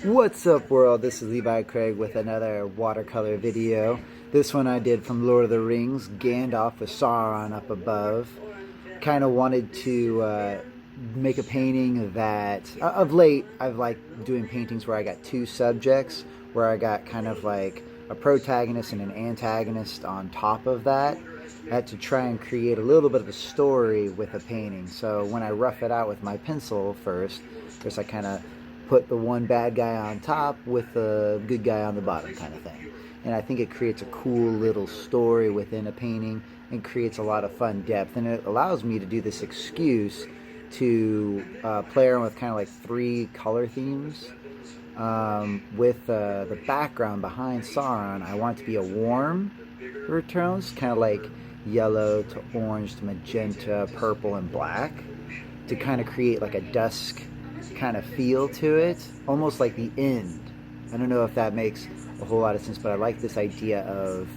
What's up, world? This is Levi Craig with another watercolor video. This one I did from Lord of the Rings, Gandalf with Sauron up above. Kind of wanted to make a painting that, of late, I've liked doing paintings where I got two subjects, where I got kind of like a protagonist and an antagonist on top of that. I had to try and create a little bit of a story with a painting. So when I rough it out with my pencil first I kind of put the one bad guy on top with the good guy on the bottom kind of thing. And I think it creates a cool little story within a painting and creates a lot of fun depth. And it allows me to do this excuse to play around with kind of like three color themes. With the background behind Sauron, I want it to be a warm tones, kind of like yellow to orange to magenta, purple, and black, to kind of create like a dusk kind of feel to it, almost like the end. I don't know if that makes a whole lot of sense, but I like this idea of,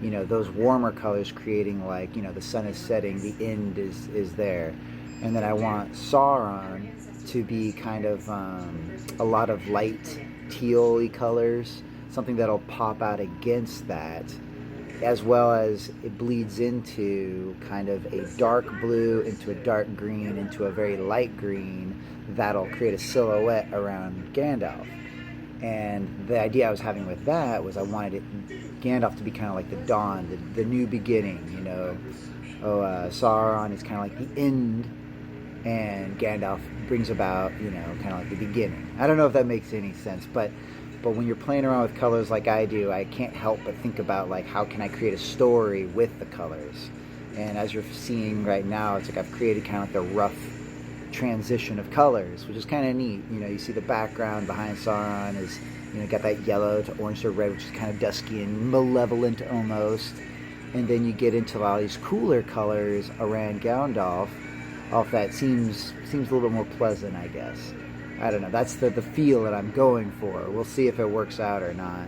you know, those warmer colors creating like, you know, the sun is setting, the end is there. And then I want Sauron to be kind of a lot of light teal-y colors, something that'll pop out against that, as well as it bleeds into kind of a dark blue, into a dark green, into a very light green that'll create a silhouette around Gandalf. And the idea I was having with that was I wanted Gandalf to be kind of like the dawn, the new beginning, you know. Sauron is kind of like the end, and Gandalf brings about, you know, kind of like the beginning. I don't know if that makes any sense, but when you're playing around with colors like I do, I can't help but think about like how can I create a story with the colors. And as you're seeing right now, it's like I've created kind of like a rough transition of colors, which is kind of neat. You know, you see the background behind Sauron is, you know, got that yellow to orange to red, which is kind of dusky and malevolent almost. And then you get into all these cooler colors around Gandalf. Off that seems a little bit more pleasant, I guess. I don't know. That's the feel that I'm going for. We'll see if it works out or not.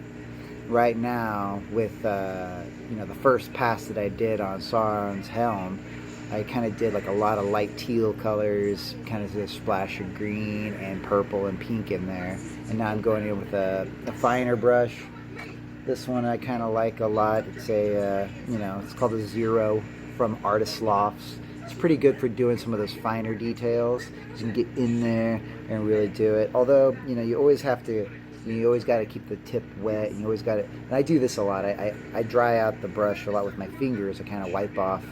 Right now, with you know, the first pass that I did on Sauron's helm, I kind of did like a lot of light teal colors, kind of a splash of green and purple and pink in there. And now I'm going in with a finer brush. This one I kind of like a lot. It's a you know, it's called a Zero from Artist Lofts. It's pretty good for doing some of those finer details. You can get in there and really do it. Although, you know, you always got to keep the tip wet, and you always got to, and I do this a lot. I dry out the brush a lot with my fingers. I kind of wipe off,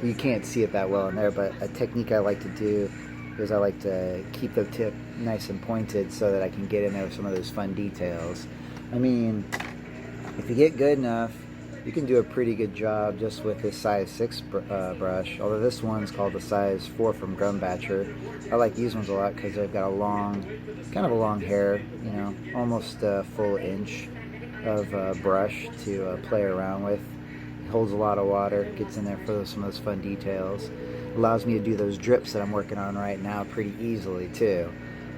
you can't see it that well in there, but a technique I like to do is I like to keep the tip nice and pointed so that I can get in there with some of those fun details. I mean, if you get good enough, you can do a pretty good job just with this size 6 brush, although this one's called the size 4 from Grumbatcher. I like these ones a lot because they've got a long, kind of a long hair, you know, almost a full inch of brush to play around with. It holds a lot of water, gets in there for some of those fun details. Allows me to do those drips that I'm working on right now pretty easily too.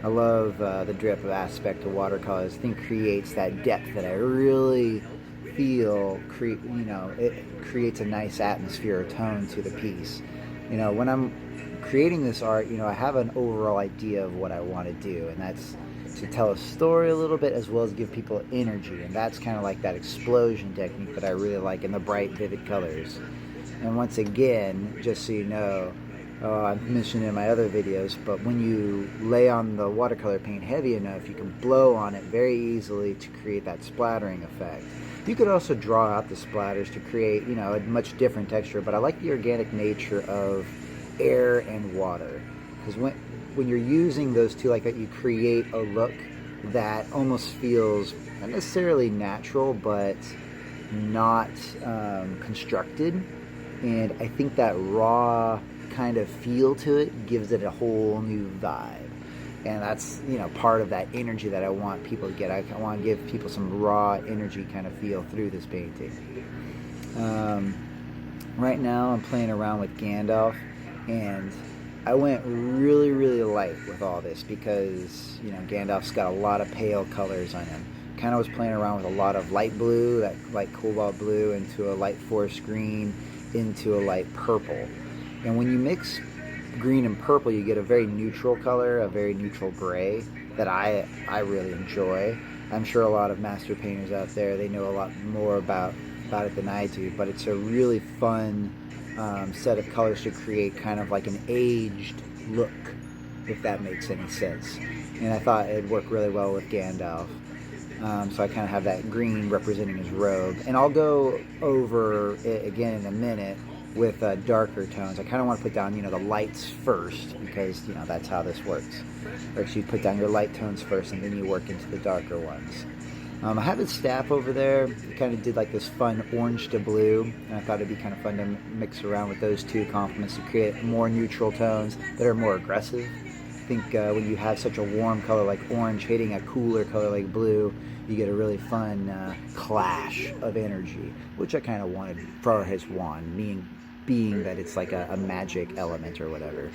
I love the drip aspect of watercolors. I think creates that depth that I really feel, you know, it creates a nice atmosphere or tone to the piece. You know, when I'm creating this art, you know, I have an overall idea of what I want to do, and that's to tell a story a little bit as well as give people energy, and that's kind of like that explosion technique that I really like in the bright, vivid colors. And once again, just so you know, I've mentioned in my other videos, but when you lay on the watercolor paint heavy enough, you can blow on it very easily to create that splattering effect. You could also draw out the splatters to create, you know, a much different texture, but I like the organic nature of air and water, because when you're using those two like that, you create a look that almost feels not necessarily natural, but not constructed. And I think that raw kind of feel to it gives it a whole new vibe. And that's, you know, part of that energy that I want people to get. I want to give people some raw energy kind of feel through this painting. Right now I'm playing around with Gandalf, and I went really, really light with all this because, you know, Gandalf's got a lot of pale colors on him. Kind of was playing around with a lot of light blue, that light cobalt blue, into a light forest green, into a light purple. And when you mix green and purple, you get a very neutral color, a very neutral gray that I really enjoy. I'm sure a lot of master painters out there, they know a lot more about it than I do, but it's a really fun set of colors to create kind of like an aged look, if that makes any sense. And I thought it'd work really well with Gandalf. So I kind of have that green representing his robe. And I'll go over it again in a minute with darker tones. I kind of want to put down, the lights first, because, that's how this works. Or you put down your light tones first, and then you work into the darker ones. I have a staff over there. It kind of did like this fun orange to blue, and I thought it'd be kind of fun to mix around with those two complements to create more neutral tones that are more aggressive. I think when you have such a warm color like orange hitting a cooler color like blue, you get a really fun clash of energy, which I kind of wanted for his wand, being that it's like a magic element or whatever.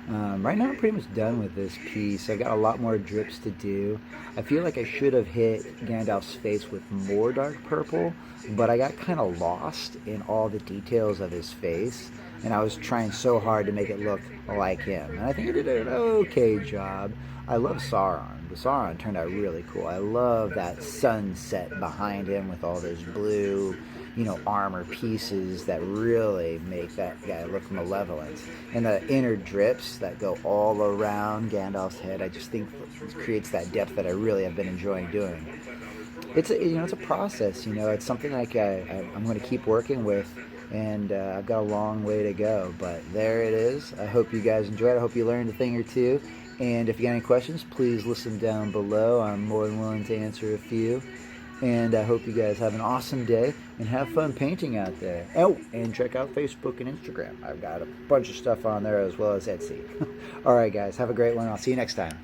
Right now I'm pretty much done with this piece. I've got a lot more drips to do. I feel like I should have hit Gandalf's face with more dark purple, but I got kind of lost in all the details of his face, and I was trying so hard to make it look like him. And I think I did an okay job. I love Sauron. The Sauron turned out really cool. I love that sunset behind him with all those blue, armor pieces that really make that guy look malevolent. And the inner drips that go all around Gandalf's head, I just think it creates that depth that I really have been enjoying doing. It's a process. It's something like I'm going to keep working with, and I've got a long way to go. But there it is. I hope you guys enjoyed it. I hope you learned a thing or two. And if you got any questions, please listen down below. I'm more than willing to answer a few. And I hope you guys have an awesome day and have fun painting out there. Oh, and check out Facebook and Instagram. I've got a bunch of stuff on there as well as Etsy. All right, guys, have a great one. I'll see you next time.